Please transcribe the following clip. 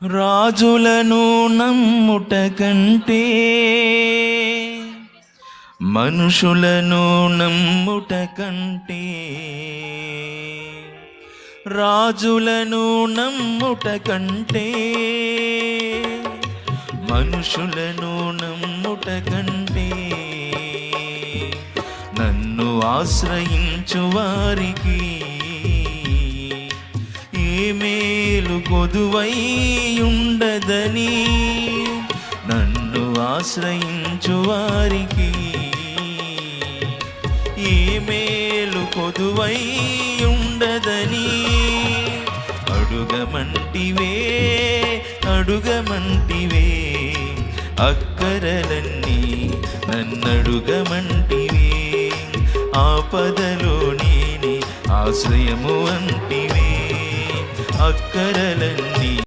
రాజులను నమ్ముట కంటే మనుషులను నమ్ముట కంటే, రాజులను నమ్ముట కంటే మనుషులను నమ్ముట కంటే, నన్ను ఆశ్రయించు వారికి ఏ మేలు కొదువై ఉండదని, నన్ను ఆశ్రయించు వారికి ఏ మేలు కొదువై ఉండదని, అడుగమంటివే అడుగమంటివే అక్కరలన్నీ నన్నడుగమంటివే, ఆపదలో నేనే ఆశ్రయము అంటివే, అక్కరలన్నీ